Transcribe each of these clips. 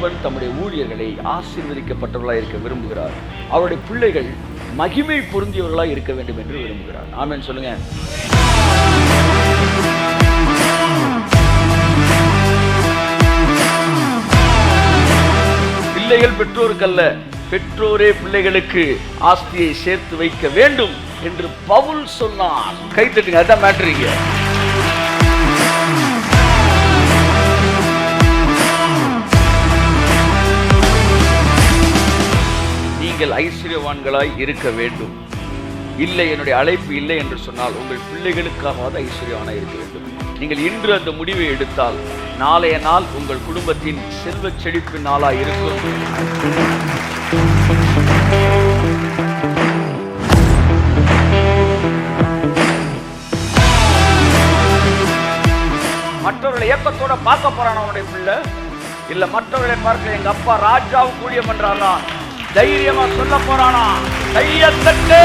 தேவன் தம்முடைய ஊழியர்களை ஆசீர்வதிக்கப்பட்டவர்களாக இருக்க விரும்புகிறார். அவருடைய பிள்ளைகள் மகிமை பொருந்தியவர்களாக இருக்க வேண்டும் என்று விரும்புகிறார். ஆமென் சொல்லுங்க. பிள்ளைகள் பெற்றோருக்கல்ல, பெற்றோரே பிள்ளைகளுக்கு ஆஸ்தியை சேர்த்து வைக்க வேண்டும் என்று பவுல் சொன்னார். கைத்தட்டுங்க, அதான் மேட்டரிங்க. நீங்கள் ஐஸ்வர்யவான்களாய் இருக்க வேண்டும். இல்லை, என்னுடைய அழைப்பு இல்லை என்று சொன்னால் உங்கள் பிள்ளைகளுக்காக ஐஸ்வர்யவானாய் இருக்க வேண்டும். நீங்கள் இன்று அந்த முடிவை எடுத்தால் நாளைய நாள் உங்கள் குடும்பத்தின் செல்வ செழிப்பின் நாளாய் இருக்கும். மற்றவர்களை ஏக்கத்தோட பார்க்க போறான் அவனுடைய பிள்ளை. இல்ல, மற்றவர்களை பார்க்க எங்க அப்பா ராஜாவுக்கு ஊழியம் பண்றாரா, தைரியமா சொல்ல போறானா, தைரியத்தட்டே.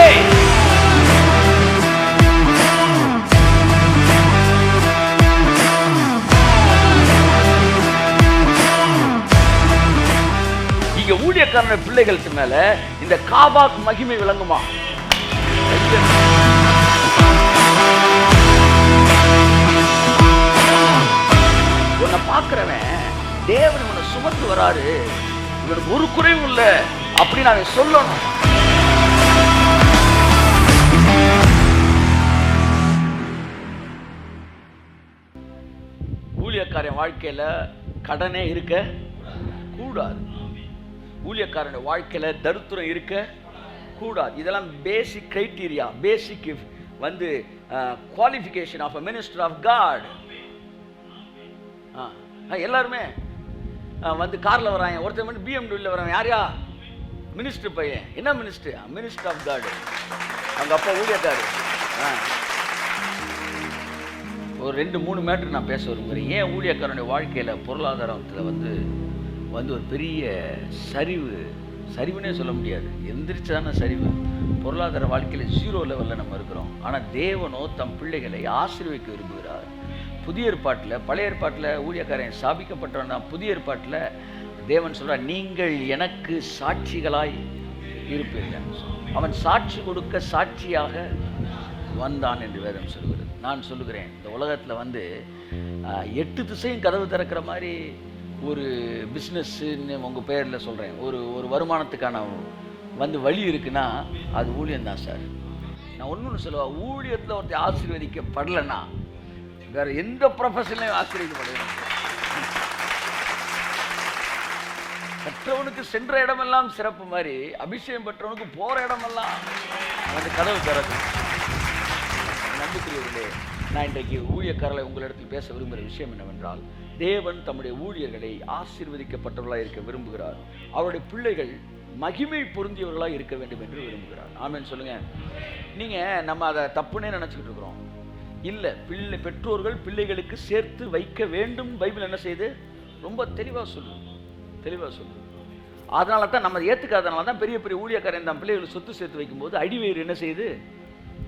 இங்க ஊழியக்காரன பிள்ளைகளுக்கு மேல இந்த காபாக் மகிமை விளங்குமா? உன்னை பார்க்கிறவன் தேவன் உன்னை சுமந்து வராரு, இவனுக்கு ஒரு குறைவும் இல்லை அப்படின்னு அவன் சொல்லணும். ஊழியக்காரன் வாழ்க்கையில கடனே இருக்க கூடாது. ஊழியக்காரன் வாழ்க்கையில தரித்திரம் இருக்க கூடாது. இதெல்லாம் பேசிக் கிரைட்டீரியா, பேசிக் வந்து qualification of a minister of God. எல்லாருமே வந்து கார்ல வராங்க, ஒருத்தர் வந்து BMW வராங்க. யாரையா? மினிஸ்டர் பையன். என்ன மினிஸ்டர்? Minister of God. அவங்க அப்பா ஊழியக்காரர். ஒரு 2-3 மேட்டர் நான் பேச விரும்புகிறேன். ஏன் ஊழியக்காரனுடைய வாழ்க்கையில் பொருளாதாரத்தில் வந்து ஒரு பெரிய சரிவுன்னே சொல்ல முடியாது, எந்திரிச்சான சரிவு. பொருளாதார வாழ்க்கையில் 0 லெவலில் நம்ம இருக்கிறோம். ஆனால் தேவனோ தம் பிள்ளைகளை ஆசீர்வதிக்க விரும்புகிறார். புதிய ஏற்பாட்டில், பழைய ஏற்பாட்டில் ஊழியக்காரன் சாபிக்கப்பட்டவன் தான். புதிய ஏற்பாட்டில் தேவன் சொல்கிறார், நீங்கள் எனக்கு சாட்சிகளாய் இருப்பீர்கள். அவன் சாட்சி கொடுக்க சாட்சியாக வந்தான் என்று வேதம் சொல்கிறது. நான் சொல்லுகிறேன், இந்த உலகத்தில் வந்து 8 திசையும் கதவு திறக்கிற மாதிரி ஒரு பிஸ்னஸ்ன்னு உங்கள் பேரில் சொல்கிறேன், ஒரு வருமானத்துக்கான வந்து வழி இருக்குன்னா அது ஊழியம் தான் சார். நான் ஒன்று சொல்லுவேன், ஊழியத்தில் ஒருத்தர் ஆசீர்வதிக்கப்படலைன்னா வேற எந்த ப்ரொஃபஷன்லையும் ஆசீர்வதிக்கப்படலாம். பெற்றவனுக்கு சென்ற இடமெல்லாம் சிறப்பு மாதிரி அபிஷேகம் பெற்றவனுக்கு போகிற இடமெல்லாம் அந்த கதவு திறக்கும். நம்பிக்கையுள்ளே நான் இன்றைக்கு ஊழியக்காரர்களை உங்களிடத்தில் பேச விரும்புகிற விஷயம் என்னவென்றால், தேவன் தம்முடைய ஊழியர்களை ஆசீர்வதிக்கப்பட்டவர்களாக இருக்க விரும்புகிறார். அவருடைய பிள்ளைகள் மகிமை பொருந்தியவர்களாக இருக்க வேண்டும் என்று விரும்புகிறார். ஆமென் சொல்லுங்க. நீங்கள் நம்ம அதை தப்புன்னே நினச்சிக்கிட்டு இருக்கிறோம். இல்லை, பெற்றோர்கள் பிள்ளைகளுக்கு சேர்த்து வைக்க வேண்டும். பைபிள் என்ன செய்யுது? ரொம்ப தெளிவாக சொல்லுது. அதனால தான் நம்ம ஏற்றுக்காதனால தான் பெரிய பெரிய ஊழியக்காரன் தான் பிள்ளைகளுக்கு சொத்து சேர்த்து வைக்கும்போது அடிவயிறு என்ன செய்யுது?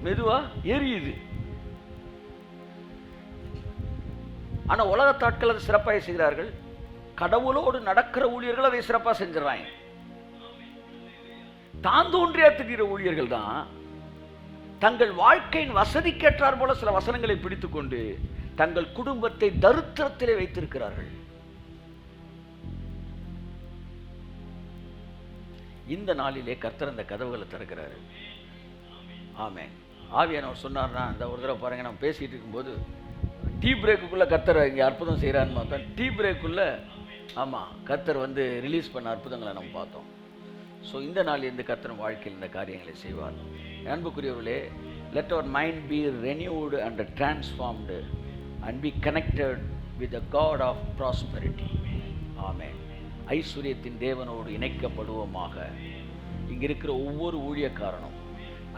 மெதுவாக எரியுது. ஆனால் உலகத்தாட்கள் அதை சிறப்பாக செய்கிறார்கள். கடவுளோடு நடக்கிற ஊழியர்கள் அதை சிறப்பாக செஞ்சிடறாங்க. தான் தோன்றியா திரிகிற ஊழியர்கள் தான் தங்கள் வாழ்க்கையின் வசதிக்கேற்றார் போல சில வசனங்களை பிடித்துக்கொண்டு தங்கள் குடும்பத்தை தரித்திரத்திலே வைத்திருக்கிறார்கள். இந்த நாளிலே கர்த்தர் அந்த கதவுகளை திறக்கிறாரு. ஆமென். ஆவியானவர் சொன்னார்னா, அந்த ஒரு தடவை பாருங்க, நம்ம பேசிட்டு இருக்கும்போது டீ பிரேக்குள்ளே கர்த்தர் இங்கே அற்புதம் செய்கிறான்னு பார்த்தோம். டீ பிரேக்குள்ளே ஆமாம் கர்த்தர் வந்து ரிலீஸ் பண்ண அற்புதங்களை நம்ம பார்த்தோம். ஸோ இந்த நாளிலிருந்து கர்த்தர் வாழ்க்கையில் இந்த காரியங்களை செய்வார். அன்புக்குரியவர்களே, let our mind be renewed and transformed and be connected with the God of prosperity. ஆமென். ஐஸ்வர்யத்தின் தேவனோடு இணைக்கப்படுவோமாக. இங்கே இருக்கிற ஒவ்வொரு ஊழியக்காரனும்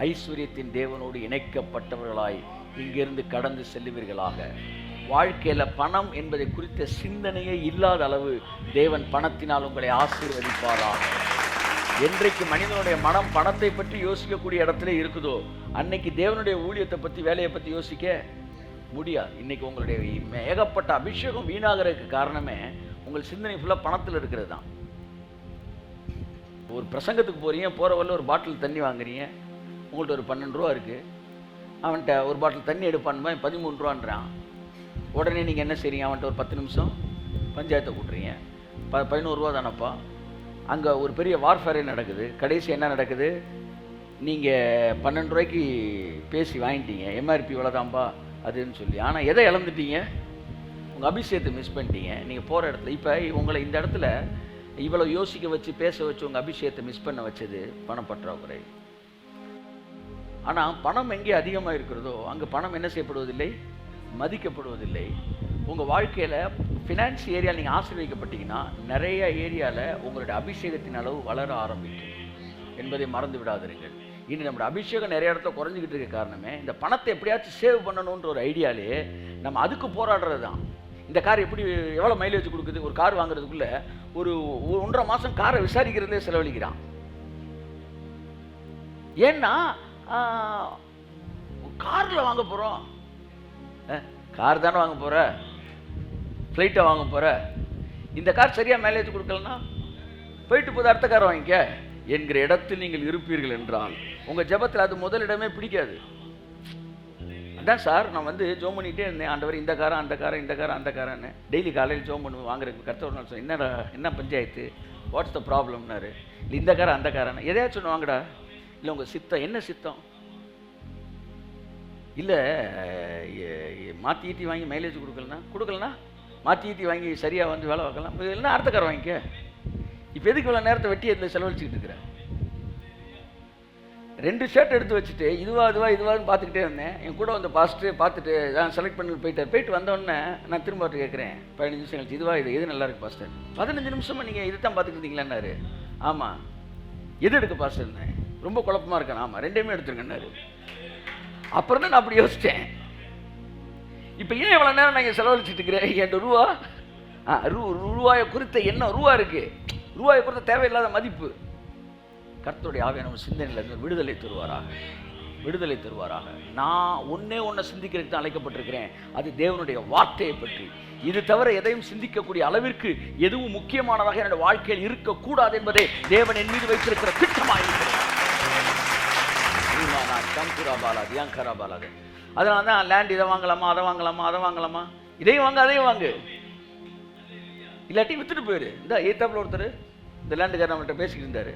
ஐஸ்வர்யத்தின் தேவனோடு இணைக்கப்பட்டவர்களாய் இங்கிருந்து கடந்து செல்லுவீர்களாக. வாழ்க்கையில் பணம் என்பதை குறித்த சிந்தனையே இல்லாத அளவு தேவன் பணத்தினால் உங்களை ஆசீர்வதிப்பாராக. என்றைக்கு மனிதனுடைய மனம் பணத்தை பற்றி யோசிக்கக்கூடிய இடத்துல இருக்குதோ, அன்னைக்கு தேவனுடைய ஊழியத்தை பற்றி, வேலையை பற்றி யோசிக்க முடியாது. இன்னைக்கு உங்களுடைய ஏகப்பட்ட அபிஷேகம் வீணாகிறதுக்கு காரணமே உங்கள் சிந்தனை ஃபுல்லாக பணத்தில் இருக்கிறது தான். ஒரு பிரசங்கத்துக்கு போகிறீங்க, போகிற வரல ஒரு பாட்டில் தண்ணி வாங்குறீங்க, உங்கள்கிட்ட ஒரு 12 ரூபா இருக்குது, அவன்கிட்ட ஒரு பாட்டில் தண்ணி எடுப்பான்னு 13 ரூபான்றான். உடனே நீங்கள் என்ன செய்றீங்க, அவன்கிட்ட ஒரு 10 நிமிஷம் பஞ்சாயத்தை கூட்டுறீங்க. 11 ரூபா தானப்பா. அங்கே ஒரு பெரிய வார்ஃபேரே நடக்குது. கடைசி என்ன நடக்குது, நீங்கள் 12 ரூபாய்க்கு பேசி வாங்கிட்டீங்க, எம்ஆர்பி இவ்வளோதான்பா அதுன்னு சொல்லி. ஆனால் எதை இழந்துட்டீங்க, உங்கள் அபிஷேகத்தை மிஸ் பண்ணிட்டீங்க. நீங்கள் போகிற இடத்துல இப்போ உங்களை இந்த இடத்துல இவ்வளோ யோசிக்க வச்சு பேச வச்சு உங்கள் அபிஷேகத்தை மிஸ் பண்ண வச்சது பணப்பற்றாக்குறை. ஆனால் பணம் எங்கே அதிகமாக இருக்கிறதோ அங்கே பணம் என்ன செய்யப்படுவதில்லை, மதிக்கப்படுவதில்லை. உங்கள் வாழ்க்கையில் ஃபினான்ஸ் ஏரியாவில் நீங்கள் ஆசீர்வதிக்கப்பட்டீங்கன்னா நிறைய ஏரியாவில் உங்களுடைய அபிஷேகத்தின் அளவு வளர ஆரம்பிக்கும் என்பதை மறந்து விடாதீர்கள். இனி நம்மளோட அபிஷேகம் நிறைய இடத்துல குறைஞ்சிக்கிட்டு இருக்க காரணமே இந்த பணத்தை எப்படியாச்சும் சேவ் பண்ணணுன்ற ஒரு ஐடியாலே நம்ம அதுக்கு போராடுறது தான். இந்த கார் எப்படி எவ்வளோ மைலேஜ் கொடுக்குது, ஒரு கார் வாங்குறதுக்குள்ளே ஒரு 1.5 மாதம் காரை விசாரிக்கிறதே செலவழிக்கிறான். ஏன்னா காரில் வாங்க போகிறோம், கார் தானே வாங்க போகிற, ஃப்ளைட்டை வாங்க போகிற, இந்த கார் சரியாக மைலேஜ் கொடுக்கலன்னா போயிட்டு போது அடுத்த கார் வாங்கிக்க என்கிற இடத்தில் நீங்கள் இருப்பீர்கள் என்றால் உங்கள் ஜெபத்தில் அது முதலிடமே பிடிக்காது. அதான் சார் நான் ஜோம் பண்ணிகிட்டே இருந்தேன், ஆண்டவர் இந்த காரம் அந்த காரம் இந்த காரம் அந்த காரன்னு டெய்லி காலையில் ஜோம் பண்ணுவேன். வாங்குறதுக்கு கர்த்தர் நான் சொன்னேன், என்ன பஞ்சாயத்து, வாட்ஸ் த ப்ராப்ளம்னாரு. இல்லை இந்த காரம் அந்த காரன்னு எதையாச்சும் ஒன்று வாங்கடா. இல்லை உங்கள் சித்தம் என்ன சித்தம், இல்லை மாற்றி ஈட்டி வாங்கி மைலேஜ் கொடுக்கலனா மாற்றி ஈட்டி வாங்கி சரியாக வேலை பார்க்கலாம், இல்லைன்னா அடுத்த காரம் வாங்கிக்க. இப்போ எதுக்கு இவ்வளோ நேரத்தை வெட்டி அதில் செலவழிச்சிக்கிட்டு இருக்கிறேன். 2 ஷர்ட் எடுத்து வச்சுட்டு இதுவான்னு பார்த்துக்கிட்டே இருந்தேன். என் கூட பாஸ்ட்டு பார்த்துட்டு நான் செலக்ட் பண்ணி போயிட்டு வந்தோடனே நான் திரும்ப கேட்குறேன் 15 நிமிஷம் கழிச்சு இது எது நல்லா இருக்கு பாஸ்டர். 15 நிமிஷமாக நீங்கள் இதை தான் பார்த்துக்கிட்டு இருந்தீங்களான்னாரு. ஆமாம். எது எடுக்க பாஸ்டர்னு, ரொம்ப குழப்பமாக இருக்கேன். ஆமாம், 2மே எடுத்துருங்கன்னாரு. அப்புறம் தான் நான் அப்படி யோசித்தேன், இப்போ ஏன் இவ்வளோ நேரம் நீங்கள் செலவழிச்சிட்டு இருக்கிறேன். என் ரூபாயை குறித்த என்ன ரூபா இருக்குது, ரூபாயை குறித்த தேவையில்லாத மதிப்பு. கர்த்தருடைய ஆவியானவர் சிந்தனையில் விடுதலை தருவாராக. நான் ஒன்றை சிந்திக்கிறதுக்கு தான் அழைக்கப்பட்டிருக்கிறேன், அது தேவனுடைய வார்த்தையை பற்றி. இது தவிர எதையும் சிந்திக்கக்கூடிய அளவிற்கு எதுவும் முக்கியமானதாக என்னுடைய வாழ்க்கையில் இருக்கக்கூடாது என்பதே தேவன் என் மீது வைத்திருக்கிற திட்டமாக இருக்கிறது. அதனால தான் லேண்ட் இதை வாங்கலாமா அதை வாங்கலாமா, இதையும் வாங்க அதையும் வாங்கு, இல்லாட்டி வித்துட்டு போயிரு. இந்த ஏத்தாப்புல ஒருத்தர் இந்த லேண்டுக்காரர் நம்மள்கிட்ட பேசிக்கிட்டு இருந்தார்.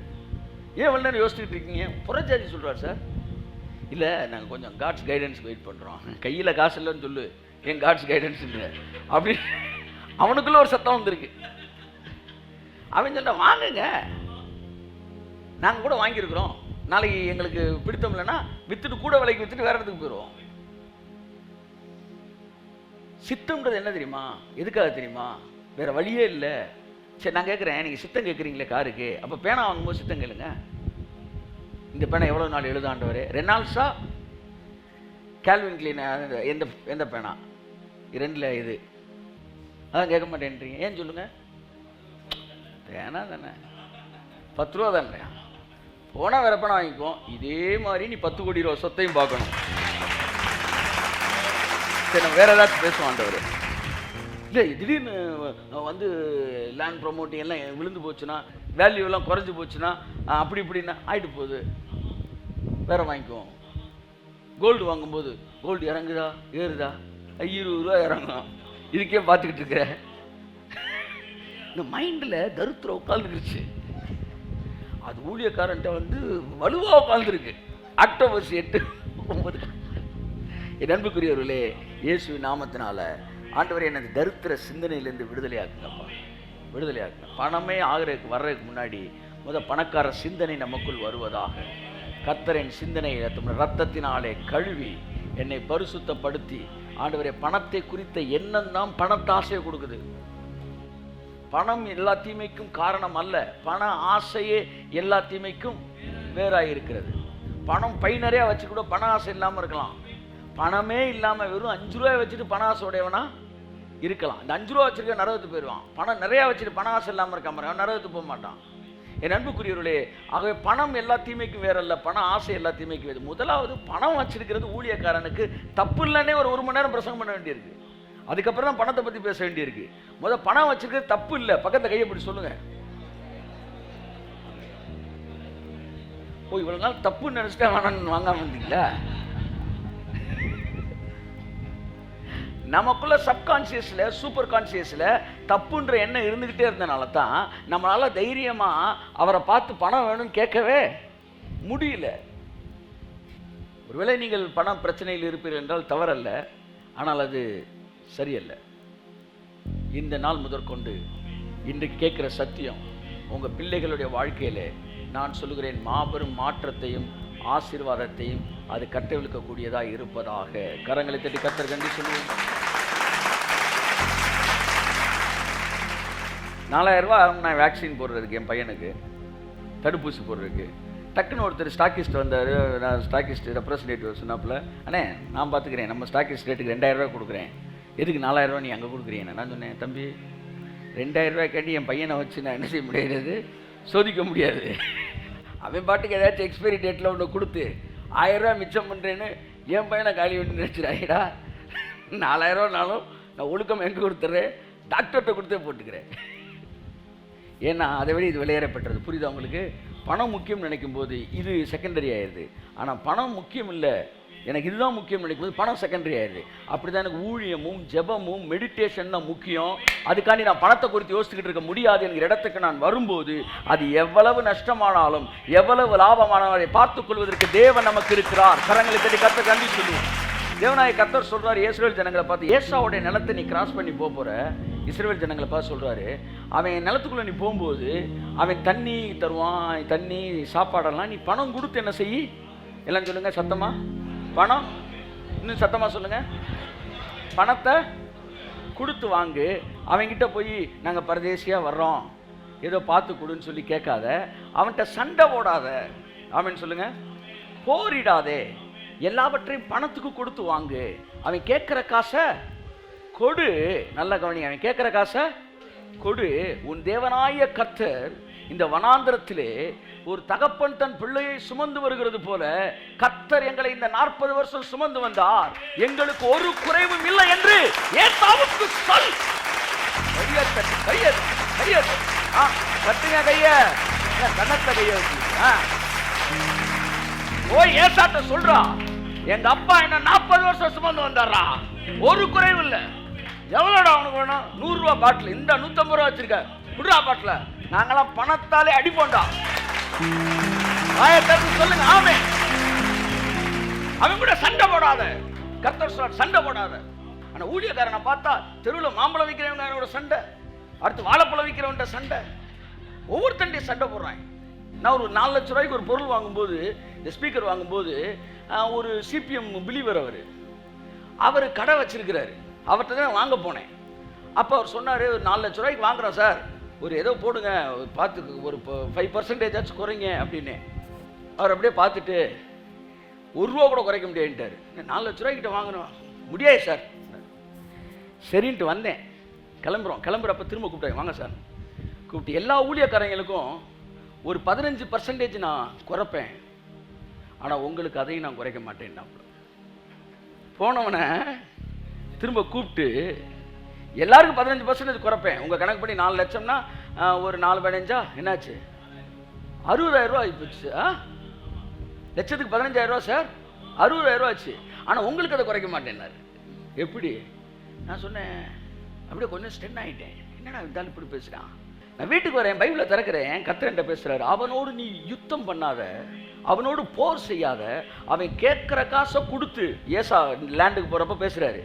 ஏன் இவ்வளோ நேரம் யோசிச்சுட்டு இருக்கீங்க, புறஜாதி சொல்கிறார் சார். இல்லை நாங்கள் கொஞ்சம் காட்ஸ் கைடன்ஸ் வெயிட் பண்ணுறோம், கையில் காசு இல்லைன்னு சொல்லு, என் காட்ஸ் கைடன்ஸ் இல்லை அப்படி அவனுக்குள்ள ஒரு சத்தம் வந்திருக்கு. அவன் சொல்ல வாங்குங்க, நாங்கள் கூட வாங்கியிருக்கிறோம், நாளைக்கு எங்களுக்கு பிடித்தம் இல்லைன்னா வித்துட்டு கூட விலைக்கு வித்துட்டு வேற இடத்துக்கு போயிடுவோம். சித்தம்ன்றது என்ன தெரியுமா, எதுக்காக தெரியுமா, வேற வழியே இல்லை. சரி நான் கேட்குறேன், நீங்கள் சித்தம் கேட்குறீங்களே காருக்கு, அப்போ பேனா வாங்கும்போது சித்தம் கேளுங்க. இந்த பேனா எவ்வளோ நாள் எழுதாண்டவர், ரெனால்ட்ஸா கேல்வின் கிளீன், எந்த பேனா, 2ல் இது, அதான் கேட்க மாட்டேன்றீங்க. ஏன் சொல்லுங்க, பேனா தானே 10 ரூபா தானே, போனால் வேற பேனா வாங்கிக்குவோம். இதே மாதிரி நீ 10 கோடி ரூபா சொத்தையும் பார்க்கணும். சரி நம்ம வேற ஏதாச்சும் பேசுவோம். ஆண்டவர் இல்லை திடீர்னு லேண்ட் ப்ரொமோட்டிங் எல்லாம் விழுந்து போச்சுன்னா, வேல்யூ எல்லாம் குறைஞ்சி போச்சுன்னா, அப்படி இப்படின்னா ஆகிட்டு போகுது, வேற வாங்கிக்குவோம். கோல்டு வாங்கும்போது கோல்டு இறங்குதா ஏறுதா, 20 ரூபா இறங்கும், இதுக்கே பார்த்துக்கிட்டு இருக்கிற. இந்த மைண்டில் தருத்திரம் உட்காந்துருச்சு. அது ஊழியக்காரன்ட்ட வலுவாக உட்காந்துருக்கு. அக்டோபர் 8, 9. என் அன்புக்குரியவர்களே, இயேசு நாமத்தினால ஆண்டவரே எனது தரித்திர சிந்தனையிலேருந்து விடுதலையாக்குங்கப்பா, விடுதலையாக்குங்க. பணமே வர்றதுக்கு முன்னாடி பணக்கார சிந்தனை நமக்குள் வருவதாக. கர்த்தரின் சிந்தனையை ரத்தத்தினாலே கழுவி என்னை பரிசுத்தப்படுத்தி, ஆண்டவரே பணத்தை குறித்த எண்ணம் தான் பணத்தாசையை கொடுக்குது. பணம் எல்லா தீமைக்கும் காரணம் அல்ல, பண ஆசையே எல்லா தீமைக்கும் வேறாயிருக்கிறது. பணம் பை நிறையா வச்சு கூட பண ஆசை இல்லாமல் இருக்கலாம். பணமே இல்லாமல் வெறும் 5 ரூபாய் வச்சுட்டு பண ஆசை உடையவனா இருக்கலாம். இந்த 5 ரூபா வச்சிருக்க நரகத்துக்கு போயிடுவான். பணம் நிறையா வச்சுட்டு பண ஆசை இல்லாமல் இருக்காம நரகத்துக்கு போக மாட்டான். என் அன்புக்குரியவர்களே, ஆகவே பணம் எல்லா தீமைக்கும் வேறல்ல, பணம் ஆசை எல்லா தீமைக்கும் வேறு. முதலாவது பணம் வச்சிருக்கிறது ஊழியக்காரனுக்கு தப்பு இல்லைன்னே ஒரு மணி நேரம் பிரசங்கம் பண்ண வேண்டியிருக்கு. அதுக்கப்புறம் தான் பணத்தை பற்றி பேச வேண்டியிருக்கு. பணம் வச்சிருக்கிறது தப்பு இல்லை. பக்கத்தை கையை பிடி சொல்லுங்க. ஓ, இவ்வளவு நாள் தப்புன்னு நினைச்சிட்டா வேணான்னு வாங்காம இருந்தீங்களா? நமக்குள்ள சப்கான்சியஸ்ல சூப்பர் கான்சியஸ்ல தப்புன்ற எண்ணம் இருந்துகிட்டே இருந்தனால தான் நம்மளால தைரியமா அவரை பார்த்து பணம் வேணும்னு கேட்கவே முடியல. ஒருவேளை நீங்கள் பண பிரச்சனையில் இருப்பீர்கள் என்றால் தவறல்ல, ஆனால் அது சரியல்ல. இந்த நாள் முதற்கொண்டு இன்றைக்கு கேட்கிற சத்தியம் உங்க பிள்ளைகளுடைய வாழ்க்கையில நான் சொல்லுகிறேன், மாபெரும் மாற்றத்தையும் ஆசீர்வாதத்தையும் அது கட்டவிழ்க்கக்கூடியதாக இருப்பதாக. கரங்களை தட்டி கர்த்தர் கண்டி சொல்லுவோம். 4000 ரூபாய் நான் வேக்சின் போடுறதுக்கு, என் பையனுக்கு தடுப்பூசி போடுறதுக்கு. டக்குன்னு ஒருத்தர் ஸ்டாக்கிஸ்ட் வந்தார். நான் ஸ்டாக்கிஸ்ட் ரெப்ரஸன்டேட்டிவ் சொன்னாப்புல, அண்ணே நான் பார்த்துக்கிறேன், நம்ம ஸ்டாக்கிஸ்ட் ரேட்டுக்கு 2000 ரூபா கொடுக்குறேன், எதுக்கு 4000 ரூபா நீ அங்கே கொடுக்குறீங்க? நான் சொன்னேன், தம்பி 2000 ரூபாய் கேட்டு என் பையனை வச்சு நான் என்ன செய்ய முடியாது, சோதிக்க முடியாது. அவன் பாட்டுக்கு ஏதாச்சும் எக்ஸ்பைரி டேட்டில் ஒன்று கொடுத்து 1000 ரூபா மிச்சம் பண்ணுறேன்னு என் பையனை காலி பண்ணி நினச்சிடாயிடா. 4000 ரூபானாலும் நான் ஒழுக்கம் எங்கே கொடுத்துட்றேன், டாக்டர்கிட்ட கொடுத்தே போட்டுக்கிறேன். ஏன்னா அதை விட இது விலையேறப்பட்டது. புரியுதா உங்களுக்கு? பணம் முக்கியம் நினைக்கும் போது இது செகண்டரி ஆயிடுது. ஆனால் பணம் முக்கியம் இல்லை, எனக்கு இதுதான் முக்கியம் நினைக்கும் போது பணம் செகண்டரி ஆயிடுது. அப்படி தான் எனக்கு ஊழியமும் ஜெபமும் மெடிடேஷன் தான் முக்கியம். அதுக்காண்டி நான் பணத்தை குறித்து யோசிச்சுக்கிட்டு இருக்க முடியாது என்கிற இடத்துக்கு நான் வரும்போது அது எவ்வளவு நஷ்டமானாலும் எவ்வளவு லாபமானாலும் அதை பார்த்துக் கொள்வதற்கு தேவன் நமக்கு இருக்கிறார். கரங்களை தட்டி கர்த்தர் நன்றி சொல்லுவோம். தேவனாய கர்த்தர் சொல்றாரு இஸ்ரவேல் ஜனங்களை பார்த்து, ஏசாவுடைய நிலத்தை நீ கிராஸ் பண்ணி போற இஸ்ரவேல் ஜனங்களை பார்த்து சொல்றாரு, அவன் நிலத்துக்குள்ள நீ போகும்போது அவன் தண்ணி தருவான், தண்ணி சாப்பாடெல்லாம் நீ பணம் கொடுத்து என்ன செய்யி. எல்லாம் சொல்லுங்க சத்தமா, பணம், இன்னும் சத்தமா சொல்லுங்க, பணத்தை கொடுத்து வாங்கு. அவன்கிட்ட போய் நாங்கள் பரதேசியாக வர்றோம் ஏதோ பார்த்து கொடுன்னு சொல்லி கேட்காத, அவன்கிட்ட சண்டை போடாத, அவன் சொல்லுங்க போரிடாதே, எல்லாவற்றையும் பணத்துக்கு கொடுத்து வாங்கு. அவன் கேட்குற காசை கொடு. நல்ல கவனி, அவன் கேட்குற காசை கொடு. உன் தேவனாய கர்த்தர் இந்த வனாந்திரத்திலே ஒரு தகப்பன் தன் பிள்ளையை சுமந்து வருகிறது போல கர்த்தர் எங்களை இந்த 40 வருஷம் சுமந்து வந்தார், எங்களுக்கு ஒரு குறைவும் இல்லை என்று ஏசாவுக்கு சொல். கட்டுங்க கைய, கண்ணத்துல கைய வச்சு போய் ஏசாட்ட சொல்றா, எங்க அப்பா என்ன 40 வருஷம் சுமந்து வந்தாரா, ஒரு குறைவு இல்லை. எவ்வளோடா அவனுக்கு வேணும்? 100 ரூபா பாட்டில், இந்த 150 ரூபா வச்சிருக்க குடுறா பாட்டில், நாங்களாம் பணத்தாலே அடிப்போண்டா. சொல்லுங்க ஆமே. அவன் கூட சண்டை போடாத, கர்த்தர் சொல்றார் சண்டை போடாத. ஆனா ஊழியக்காரனை பார்த்தா தெருவில் மாம்பழம் விற்கிறவங்க சண்டை, அடுத்து வாழைப்பழம் விற்கிறவன்ட்ட சண்டை, ஒவ்வொருத்தண்டையும் சண்டை போடுறான். நான் ஒரு 4 லட்சம் ரூபாய்க்கு ஒரு பொருள் வாங்கும்போது, இந்த ஸ்பீக்கர் வாங்கும்போது, ஒரு சிபிஎம் பிலீவர் அவர் கடை வச்சிருக்கிறாரு, அவர்கிட்ட தான் வாங்க போனேன். அப்போ அவர் சொன்னார், ஒரு 4 லட்ச ரூபாய்க்கு வாங்குறோம் சார், ஒரு ஏதோ போடுங்க, பார்த்து ஒரு 5% குறைங்க அப்படின்னு. அவர் அப்படியே பார்த்துட்டு 1 ரூபா கூட குறைக்க முடியாதுன்ட்டார். 4 லட்ச ரூபாய்க்கிட்ட வாங்கணும், முடியாது சார். சரின்ட்டு வந்தேன். கிளம்புறப்ப திரும்ப கூப்பிட்டாங்க, வாங்க சார். கூப்பிட்டு எல்லா ஊழியக்காரங்களுக்கும் ஒரு 15% நான் குறைப்பேன், ஆனால் உங்களுக்கு அதையும் நான் குறைக்க மாட்டேன். போனவனை திரும்ப கூப்பிட்டு எல்லாருக்கும் 15% குறைப்பேன், உங்கள் கணக்கு பண்ணி 4 லட்சம்னா ஒரு 4-15 என்னாச்சு, 60,000 ரூபா ஆகிப்போச்சு. லட்சத்துக்கு 15,000 ரூபா சார், 60,000 ரூபா ஆச்சு, ஆனால் உங்களுக்கு அதை குறைக்க மாட்டேன்னாரு. எப்படி? நான் சொன்னேன், அப்படியே கொஞ்சம் ஸ்டென் ஆகிட்டேன், என்னடா இருந்தாலும் இப்படி பேசுகிறான். நான் வீட்டுக்கு வரேன், பைபிளை திறக்கிறேன், கர்த்தர்கிட்ட பேசுகிறாரு, அவனோடு நீ யுத்தம் பண்ணாத, அவனோடு போர் செய்யாத, அவன் கேட்குற காசை கொடுத்து. ஏசா லேண்டுக்கு போகிறப்ப பேசுகிறாரு,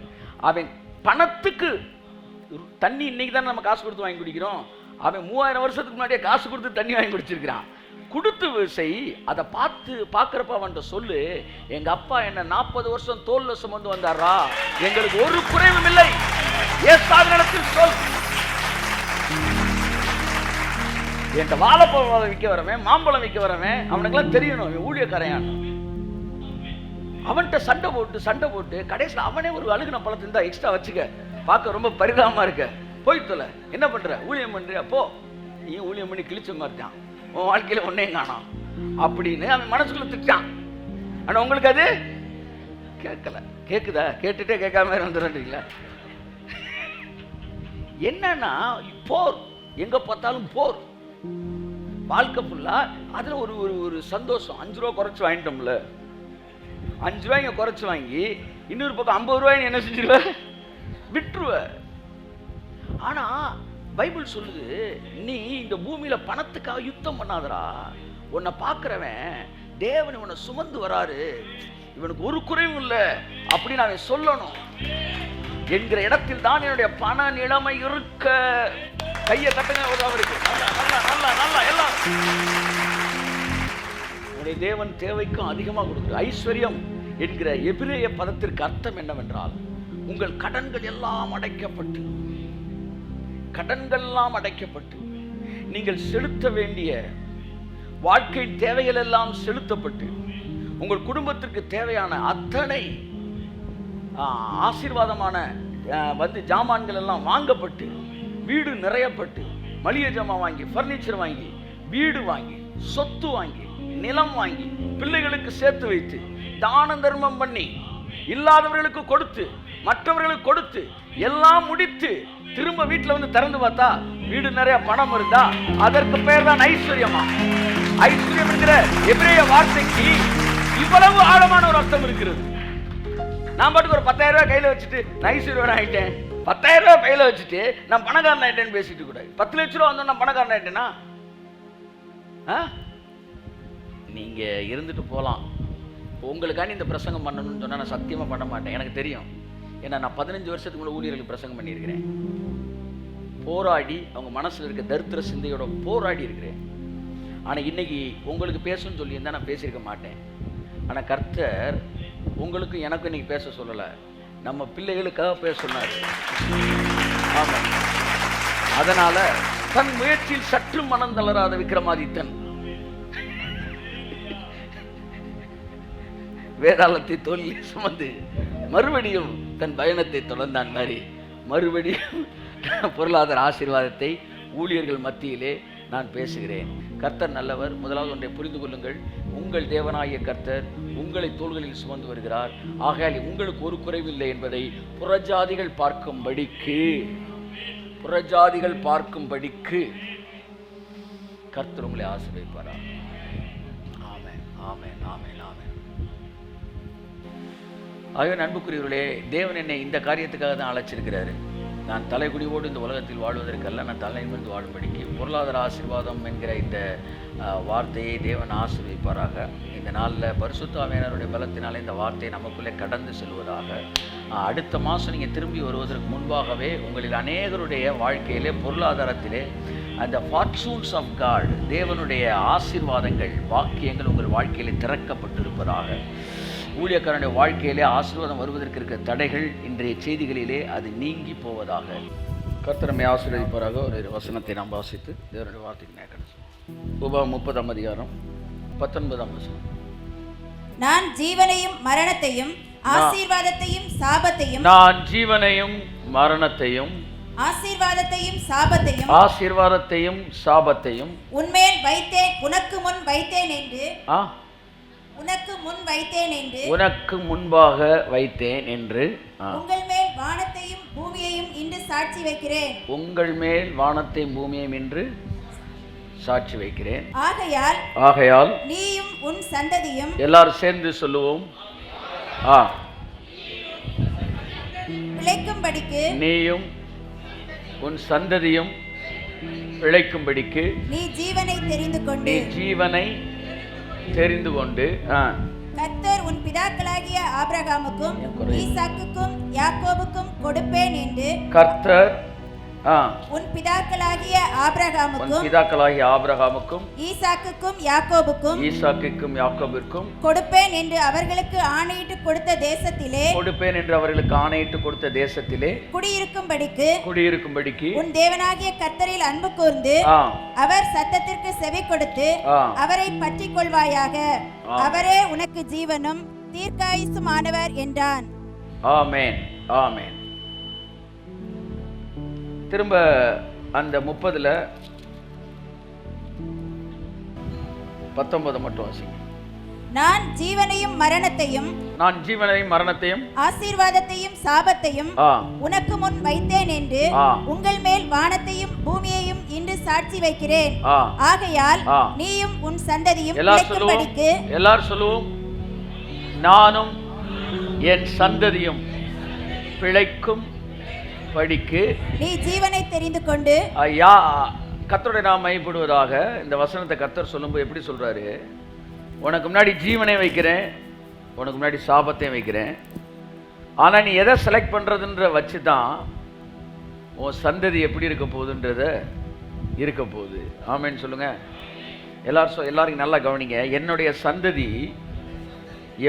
அவன் பணத்துக்கு தண்ணி இன்னைக்கு தானே நம்ம காசு கொடுத்து வாங்கி குடிக்கிறோம், அவன் 3000 வருஷத்துக்கு முன்னாடியே காசு கொடுத்து தண்ணி வாங்கி குடிச்சிருக்கிறான். கொடுத்து செய், அதை பார்க்குறப்ப அவன்கிட்ட சொல்லு, எங்கள் அப்பா என்ன 40 வருஷம் தோல்ல சுமந்து வந்தாரா, எங்களுக்கு ஒரு குறைவும் இல்லை. ஏசாவினிடத்தில் சொல். என்கிட்ட வாழைப்பழம் விற்க வரவன், மாம்பழம் விற்க வரவன், அவனுக்கெல்லாம் தெரியணும் ஊழியக்காரையான். அவன்கிட்ட சண்டை போட்டு கடைசியில் அவனே ஒரு அழுகின பழத்தை இருந்தா எக்ஸ்ட்ரா வச்சுக்க, பார்க்க ரொம்ப பரிதாபமா இருக்க, போய் தொலை, என்ன பண்ற, ஊழியம் பண்றியா, போ. நீ ஊழியம் பண்ணி கிழிச்ச மாதிரி தான். உன் வாழ்க்கையில ஒன்னையும் காணோம் அப்படின்னு அவன் மனசுக்குள்ள திட்டான். ஆனா உங்களுக்கு அது கேட்கல. கேக்குதா? கேட்டுட்டே கேட்காம வந்துடுறீங்களா? என்னன்னா போர், எங்க பார்த்தாலும் போர், வாழ்க்கை ஃபுல்லா. அதுல ஒரு ஒரு சந்தோஷம். 5 ரூபா குறைச்சு வாங்கிட்டோம்ல, 5 ரூபாய்ங்க குறைச்சு வாங்கி இன்னொரு பக்கம் 50 ரூபாய் என்ன செஞ்சிருவ? விட்டுருவ. ஆனா பைபிள் சொல்லுது, நீ இந்த பூமியில பணத்துக்காக யுத்தம் பண்ணாதடா. உன்னை பார்க்கிறவன் தேவன் இவனை சுமந்து வராரு, இவனுக்கு ஒரு குறைவும் இல்லை அப்படின்னு அவன் சொல்லணும் என்கிற இடத்தில் தான் என்னுடைய பண நிலைமை இருக்க. கையை தட்டுங்க அவருக்கு. எல்லாம் உன்னுடைய தேவன் தேவைக்கும் அதிகமாக கொடுக்குற ஐஸ்வர்யம் என்கிற எபிரேய பதத்திற்கு அர்த்தம் என்னவென்றால், உங்கள் கடன்கள் எல்லாம் அடைக்கப்பட்டு, நீங்கள் செலுத்த வேண்டிய வாழ்க்கையின் தேவைகள் எல்லாம் செலுத்தப்பட்டு, உங்கள் குடும்பத்திற்கு தேவையான அத்தனை ஆசீர்வாதமான ஜாமான்கள் எல்லாம் வாங்கப்பட்டு, வீடு நிறையப்பட்டு, மளிகை ஜாமான் வாங்கி, பர்னிச்சர் வாங்கி, வீடு வாங்கி, சொத்து வாங்கி, நிலம் வாங்கி, பிள்ளைகளுக்கு சேர்த்து வைத்து, தான தர்மம் பண்ணி, இல்லாதவர்களுக்கு கொடுத்து, மற்றவர்களுக்கு கொடுத்து, எல்லாம் முடித்து திரும்ப வீட்டில் வந்து திறந்து பார்த்தா வீடு நிறைய பணம் இருந்தா அதற்கு பெயர் தான் ஐஸ்வர்யமா? ஐஸ்வர்யம் என்கிற எபிரேய வார்த்தைக்கு இவ்வளவு ஆழமான ஒரு அர்த்தம் இருக்கிறது. நான் பாட்டுக்கு ஒரு 10,000 ரூபாய் கையில வச்சுட்டு நான் ஐஸ்வர்யவன் ஆயிட்டேன், 10,000 ரூபாய் கையில வச்சுட்டு நான் பணக்காரன் ஆயிட்டேன்னு பேசிட்டு கூடாது. 10 லட்ச ரூபா வந்தோம் நான் பணக்காரன் ஆயிட்டேன்னா நீங்க இருந்துட்டு போகலாம். உங்களுக்காண்டி இந்த பிரசங்கம் பண்ணணும்னு சொன்னா நான் சத்தியமா பண்ண மாட்டேன். எனக்கு தெரியும். ஏன்னா நான் 15 வருஷத்துக்கு முன்னாடி ஊழியர்களுக்கு பிரசங்கம் பண்ணியிருக்கிறேன். போராடி அவங்க மனசுல இருக்க தரித்திர சிந்தையோட போராடி இருக்கிறேன். ஆனா இன்னைக்கு உங்களுக்கு பேசணும்னு சொல்லி இருந்தா நான் பேசியிருக்க மாட்டேன். ஆனா கர்த்தர் உங்களுக்கு எனக்கும் இன்னைக்கு பேச சொல்லல, நம்ம பிள்ளைகளுக்காக பேச சொன்னார். ஆமா, அதனால தன் முயற்சியில் சற்று மனம் தளராத விக்ரமாதித்தன் வேதாளத்தை தோல்வி சுமந்து மறுபடியும் தன் பயணத்தை தொடர்ந்தான் மாதிரி மறுபடியும் பொருளாதார ஆசீர்வாதத்தை ஊழியர்கள் மத்தியிலே நான் பேசுகிறேன். கர்த்தர் நல்லவர். முதலாவது ஒன்றை புரிந்து கொள்ளுங்கள், உங்கள் தேவனாகிய கர்த்தர் உங்களை தோள்களில் சுமந்து வருகிறார். ஆகையால் உங்களுக்கு ஒரு குறைவில்லை என்பதை புறஜாதிகள் பார்க்கும்படிக்கு கர்த்தர் உங்களை ஆசீர்வதிப்பாரா? ஆமென், ஆமென், ஆமென், ஆமென். ஆகவே அன்புக்குரியவர்களே, தேவன் என்னை இந்த காரியத்துக்காக தான் அழைச்சிருக்கிறாரு. நான் தலைகுடியோடு இந்த உலகத்தில் வாழ்வதற்கல்ல, நான் தலை நிமிர்ந்து வாழும்படிக்கு. பொருளாதார ஆசீர்வாதம் என்கிற இந்த வார்த்தையை தேவன் ஆசீர்வதிப்பாராக. இந்த நாளில் பரிசுத்த ஆவியானவருடைய பலத்தினாலே இந்த வார்த்தை நமக்குள்ளே கடந்து செல்வதாக. அடுத்த மாதம் நீங்கள் திரும்பி வருவதற்கு முன்பாகவே உங்களில் அநேகருடைய வாழ்க்கையிலே பொருளாதாரத்திலே அந்த ஃபார்ச்சூன்ஸ் ஆஃப் காட், தேவனுடைய ஆசீர்வாதங்கள், வாக்கியங்கள் உங்கள் வாழ்க்கையிலே திறக்கப்பட்டிருப்பதாக. ஊழியக்காரனுடைய வாழ்க்கையிலே ஆசீர்வாதம் வருவதற்கு இருக்கிற தடைகள் இன்றைய செய்திகளிலே அது நீங்கி போவதாக. கர்த்தர் நம்மை ஆசீர்வதிப்பாராக. ஒரு வசனத்தை நாம் வாசித்து தேவனுடைய வார்த்தைக்கு நேரம். உபாகமம் 30ஆம் அதிகாரம் 19ஆம் வசனம். நான் ஜீவனையும் மரணத்தையும் ஆசீர்வாதத்தையும் சாபத்தையும், நான் ஜீவனையும் மரணத்தையும் ஆசீர்வாதத்தையும் சாபத்தையும் உன்மேல் வைத்தேன், உனக்கு முன் வைத்தேன் என்று, உனக்கு முன்பாக வைத்தேன் என்று, உங்கள் மேல் வானத்தையும் பூமியையும் இன்று சாட்சி வைக்கிறேன். உங்கள் மேல் வானத்தையும் பூமியையும் இன்று சாட்சி வைக்கிறேன். ஆகையால் நீயும் உன் சந்ததியும், எல்லாரும் சேர்ந்து சொல்லுவோம், பிழைக்கும்படிக்கு, நீயும் உன் சந்ததியும் பிழைக்கும்படிக்கு நீ ஜீவனை தெரிந்து கொண்டு கர்த்தர் உன் பிதாக்களாகிய ஆபிரகாமுக்கும் ஈசாக்குக்கும் யாக்கோபுக்கும் கொடுப்பேன் என்று, கர்த்தர் உன் பிதாக்களாகிய ஆபிரகாமுக்கும் ஈசாக்குக்கும் யாக்கோபிற்கும் கொடுப்பேன் என்று அவர்களுக்கு ஆணையிட்டு கொடுத்த தேசத்திலே குடியிருக்கும்படிக்கு உன் தேவனாகிய கர்த்தரில் அன்பு கூர்ந்து அவர் சத்தத்திற்கு செவி கொடுத்து அவரை பற்றிக் கொள்வாயாக. அவரே உனக்கு ஜீவனும் தீர்க்காயுசுமானவர் என்றான். ஆமென், ஆமென். திரும்ப அந்த 30ல் 19 மட்டும் வாசிங்க. நான் ஜீவனையும் மரணத்தையும் ஆசீர்வாதத்தையும் சாபத்தையும் உனக்கு முன் வைத்தேன் என்று உங்கள் மேல் வானத்தையும் பூமியையும் இன்று சாட்சி வைக்கிறேன். ஆகையால் நீயும் உன் சந்ததியும் பிழைக்கும்படிக்கு. எல்லாரும் சொல்லுவோம், நானும் என் சந்ததியும் பிழைக்கும் படிக்கு நீ ஜீவனை தெரிந்து கொண்டு. கர்த்தருடைய நாமம் மகிமைப்படுவதாக. இந்த வசனத்தை கர்த்தர் சொல்லும்போது எப்படி சொல்றாரு? உனக்கு முன்னாடி ஜீவனை வைக்கிறேன், உனக்கு முன்னாடி சாபத்தையும் வைக்கிறேன். ஆனால் நீ எதை செலக்ட் பண்ணுறதுன்ற வச்சு தான் உன் சந்ததி எப்படி இருக்க போகுதுன்றத இருக்க போகுது. ஆமேன்னு சொல்லுங்க எல்லாருக்கும் நல்லா கவனிங்க. என்னுடைய சந்ததி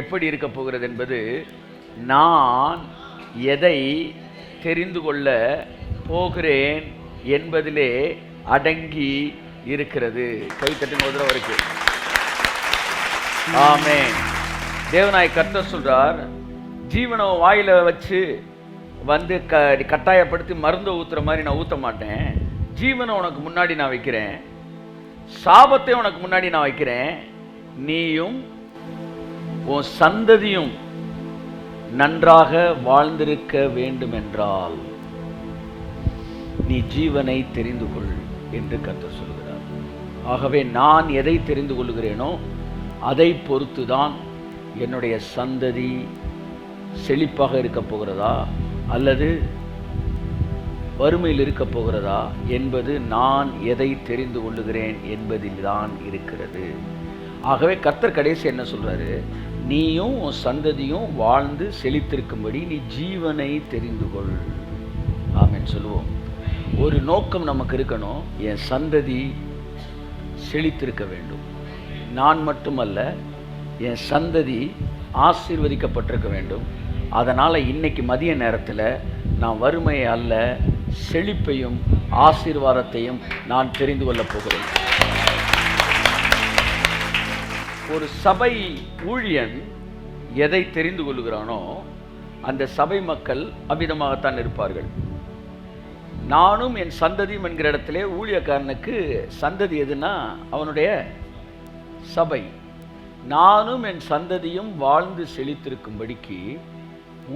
எப்படி இருக்க போகிறது என்பது நான் எதை தெரிந்து கொள்ள போகிறேன் என்பதிலே அடங்கி இருக்கிறது. கை தட்டுங்க ஒரு தடவை வரைக்கும். ஆமென். தேவனாய் கர்த்தர் சொல்றார், ஜீவனை வாயில வச்சு வந்து கட்டாயப்படுத்தி மருந்து ஊத்துற மாதிரி நான் ஊத்த மாட்டேன். ஜீவனை உனக்கு முன்னாடி நான் வைக்கிறேன், சாபத்தை உனக்கு முன்னாடி நான் வைக்கிறேன். நீயும் உன் சந்ததியும் நன்றாக வாழ்ந்திருக்க வேண்டும் என்றால் நீ ஜீவனை தெரிந்து கொள் என்று கர்த்தர் சொல்கிறார். ஆகவே நான் எதை தெரிந்து கொள்கிறேனோ அதை பொறுத்துதான் என்னுடைய சந்ததி செழிப்பாக இருக்க போகிறதா அல்லது வறுமையில் இருக்க போகிறதா என்பது நான் எதை தெரிந்து கொள்ளுகிறேன் என்பதில் தான் இருக்கிறது. ஆகவே கர்த்தர் கடைசி என்ன சொல்றாரு? நீயும் உன் சந்ததியும் வாழ்ந்து செழித்திருக்கும்படி நீ ஜீவனை தெரிந்து கொள். ஆமென் சொல்லுவோம். ஒரு நோக்கம் நமக்கு இருக்கணும், என் சந்ததி செழித்திருக்க வேண்டும். நான் மட்டுமல்ல, என் சந்ததி ஆசீர்வதிக்கப்பட்டிருக்க வேண்டும். அதனால் இன்னைக்கு மதிய நேரத்தில் நான் வறுமையை அல்ல, செழிப்பையும் ஆசீர்வாதத்தையும் நான் தெரிந்து கொள்ளப் போகிறேன். ஒரு சபை ஊழியன் எதை தெரிந்து கொள்கிறானோ அந்த சபை மக்கள் அவ்விதமாகத்தான் இருப்பார்கள். நானும் என் சந்ததியும் என்கிற இடத்திலே ஊழியக்காரனுக்கு சந்ததி எதுனா அவனுடைய சபை. நானும் என் சந்ததியும் வாழ்ந்து செழித்திருக்கும்படிக்கு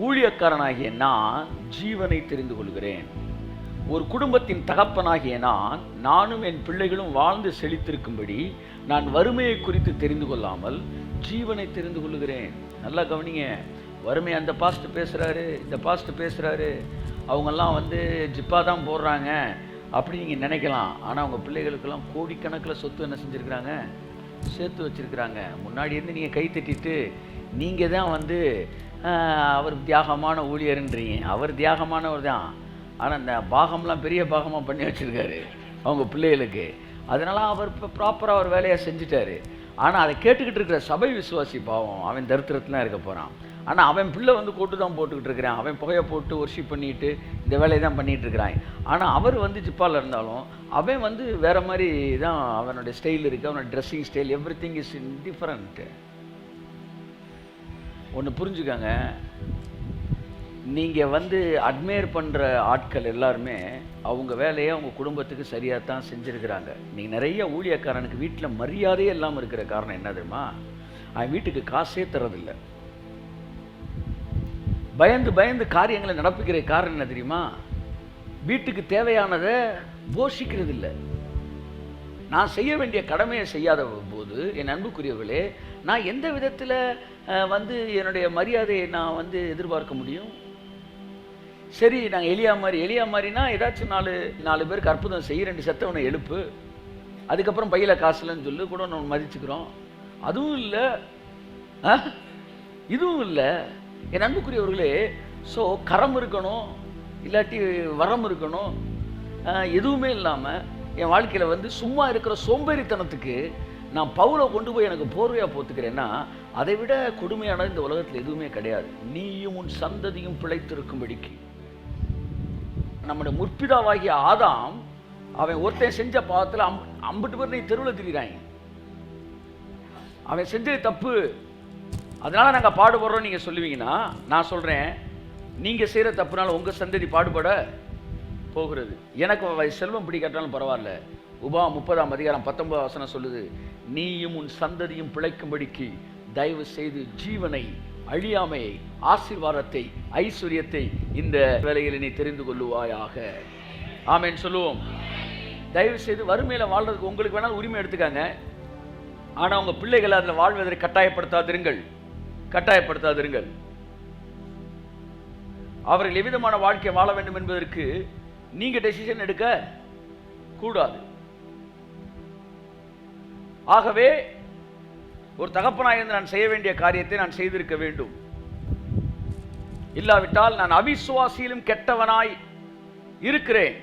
ஊழியக்காரனாகிய நான் ஜீவனை தெரிந்து கொள்கிறேன். ஒரு குடும்பத்தின் தகப்பனாகிய நானும் என் பிள்ளைகளும் வாழ்ந்து செழித்திருக்கும்படி நான் வறுமையை குறித்து தெரிந்து கொள்ளாமல் ஜீவனை தெரிந்து கொள்கிறேன். நல்லா கவனிங்க. வறுமை அந்த பாஸ்ட் பேசுகிறாரு, இந்த பாஸ்ட் பேசுகிறாரு, அவங்கெல்லாம் ஜிப்பா தான் போடுறாங்க அப்படி நீங்கள் நினைக்கலாம். ஆனால் அவங்க பிள்ளைகளுக்கெல்லாம் கோடிக்கணக்கில் சொத்து என்ன செஞ்சுருக்கிறாங்க? சேர்த்து வச்சுருக்கிறாங்க. முன்னாடி இருந்து நீங்கள் கை தட்டிட்டு நீங்கள் தான் அவர் தியாகமான ஊழியர்ன்றீங்க. அவர் தியாகமானவர் தான், ஆனால் இந்த பாகம்லாம் பெரிய பாகமாக பண்ணி வச்சுருக்காரு அவங்க பிள்ளைகளுக்கு. அதனால அவர் இப்போ ப்ராப்பராக அவர் வேலையை செஞ்சுட்டாரு. ஆனால் அதை கேட்டுக்கிட்டு இருக்கிற சபை விசுவாசி பாவம், அவன் தரித்திரத்துலாம் இருக்க போகிறான். ஆனால் அவன் பிள்ளை கோட்டு தான் போட்டுக்கிட்டு இருக்கிறான், அவன் புகையை போட்டு ஒர்ஷிப் பண்ணிட்டு இந்த வேலையை தான் பண்ணிகிட்டு இருக்கிறான். ஆனால் அவர் ஜிப்பாவில் இருந்தாலும் அவன் வேறு மாதிரி தான் அவனுடைய ஸ்டைல் இருக்குது, அவனோட dressing style, every thing is different. ஒன்று புரிஞ்சுக்காங்க, நீங்கள் அட்மையர் பண்ணுற ஆட்கள் எல்லாருமே அவங்க வேலையை அவங்க குடும்பத்துக்கு சரியாக தான் செஞ்சுருக்கிறாங்க. நீங்கள் நிறைய ஊழியக்காரனுக்கு வீட்டில் மரியாதையே இல்லாமல் இருக்கிற காரணம் என்ன தெரியுமா? அவன் வீட்டுக்கு காசே தரதில்லை. பயந்து பயந்து காரியங்களை நடப்பிக்கிற காரணம் என்ன தெரியுமா? வீட்டுக்கு தேவையானதை போஷிக்கிறது இல்லை. நான் செய்ய வேண்டிய கடமையை செய்யாத போது என் அன்புக்குரியவர்களே, நான் எந்த விதத்தில் என்னுடைய மரியாதையை நான் எதிர்பார்க்க முடியும்? சரி, நாங்கள் எலியா மாதிரினா ஏதாச்சும் நாலு பேருக்கு அற்புதம் செய்ய, 2 செத்தவனை எழுப்பு, அதுக்கப்புறம் பையில காசுலன்னு சொல்லி கூட நம்ம மதிச்சுக்கிறோம். அதுவும் இல்லை, இதுவும் இல்லை. என் அன்புக்குரியவர்களே, ஸோ கரம் இருக்கணும், இல்லாட்டி வரம் இருக்கணும், எதுவுமே இல்லாமல் என் வாழ்க்கையில் சும்மா இருக்கிற சோம்பேறித்தனத்துக்கு நான் பவுலை கொண்டு போய் எனக்கு போர்வையாக போத்துக்கிறேன்னா அதை விட கொடுமையானது இந்த உலகத்தில் எதுவுமே கிடையாது. நீயும் உன் சந்ததியும் பிழைத்திருக்கும்படிக்கு. நம்முடைய முற்பிதாவாகிய ஆதாம், அவன் ஒருத்தன் செஞ்ச பாவத்தில் 50 பேர் நீ தெருவில் திரிகிறாங்க. அவன் செஞ்சது தப்பு, அதனால நாங்கள் பாடுபடுறோம் நீங்கள் சொல்லுவீங்கன்னா, நான் சொல்கிறேன், நீங்கள் செய்கிற தப்புனால உங்கள் சந்ததி பாடுபட போகிறது. எனக்கு செல்வம் பிடிக்காட்டாலும் பரவாயில்ல. உபாகம் 30 அதிகாரம் 19 வசனம் சொல்லுது, நீயும் உன் சந்ததியும் பிழைக்கும்படிக்கு தயவு செய்து ஜீவனை, அழியாமையை, ஆசீர்வாதத்தை, ஐஸ்வர்யத்தை இந்த வேளையில் நீ தெரிந்து கொள்ளுவாயாக. ஆமென் சொல்லுவோம். தயவு செய்து வறுமையில வாழ்றதுக்கு உங்களுக்கு வேணாலும் உரிமை எடுத்துக்காங்க. ஆனா உங்க பிள்ளைகளை அதில் வாழ்வதை கட்டாயப்படுத்தாதிருங்கள். அவர்கள் எவ்விதமான வாழ்க்கை வாழ வேண்டும் என்பதற்கு நீங்க டெசிஷன் எடுக்க கூடாது. ஆகவே ஒரு தகப்பனாய் இருந்து நான் செய்ய வேண்டிய காரியத்தை நான் செய்திருக்க வேண்டும். இல்லாவிட்டால் நான் அவிசுவாசியிலும் கெட்டவனாய் இருக்கிறேன்.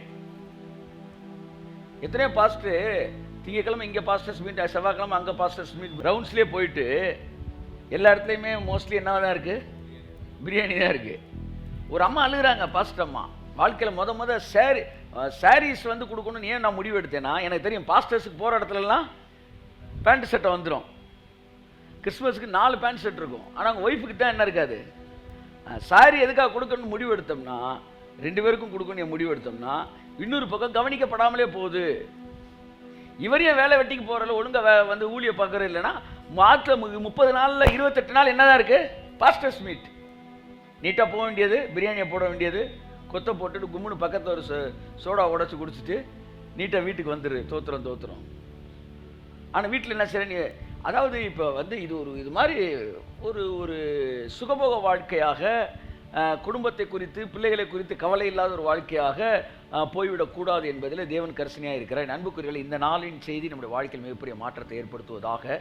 எத்தனையோ பாஸ்டர் திங்கக்கிழமை இங்கே பாஸ்டர்ஸ் மீட், செவ்வாய்க்கிழமை அங்கே பாஸ்டர்ஸ் மீட், ரவுண்ட்ஸ்லேயே போயிட்டு எல்லா இடத்துலையுமே மோஸ்ட்லி என்ன தான் இருக்குது? பிரியாணி தான் இருக்குது. ஒரு அம்மா அழுகிறாங்க, பாஸ்டர் அம்மா. வாழ்க்கையில் முத சாரீஸ் வந்து கொடுக்கணும்னு ஏன் நான் முடிவு எடுத்தேன்னா, எனக்கு தெரியும் பாஸ்டர்ஸுக்கு போகிற இடத்துலலாம் பேண்ட் சட்டை வந்துடும். கிறிஸ்மஸுக்கு 4 பேண்ட் ஷர்ட் இருக்கும். ஆனால் அவங்க ஒய்ஃபுக்கிட்ட என்ன இருக்காது. சாரி எதுக்காக கொடுக்கணும்னு முடிவு எடுத்தோம்னா, 2 பேருக்கும் கொடுக்கணும் முடிவு எடுத்தோம்னா, இன்னொரு பக்கம் கவனிக்கப்படாமலே போகுது. இவரையும் வேலை வெட்டிக்கு போகிறல ஒழுங்காக வந்து ஊழிய பார்க்குறது இல்லைன்னா, மாதத்தில் 30 நாளில் 28 நாள் என்னதான் இருக்குது? Pastors meet. நீட்டாக போக வேண்டியது, பிரியாணியை போட வேண்டியது, கொத்தை போட்டுட்டு கும்முன்னு பக்கத்தில் ஒரு சோடா உடச்சி குடிச்சிட்டு நீட்டாக வீட்டுக்கு வந்துடு. தோத்துறோம். ஆனால் வீட்டில் என்ன செய்ய, அதாவது இப்போ வந்து இது மாதிரி ஒரு சுகபோக வாழ்க்கையாக, குடும்பத்தை குறித்து, பிள்ளைகளை குறித்து கவலை இல்லாத ஒரு வாழ்க்கையாக போய்விடக்கூடாது என்பதில் தேவன் கரிசனையாக இருக்கிறார். அன்புக்குரியவர்களே, இந்த நாளின் செய்தி நம்முடைய வாழ்க்கையில் மிகப்பெரிய மாற்றத்தை ஏற்படுத்துவதாக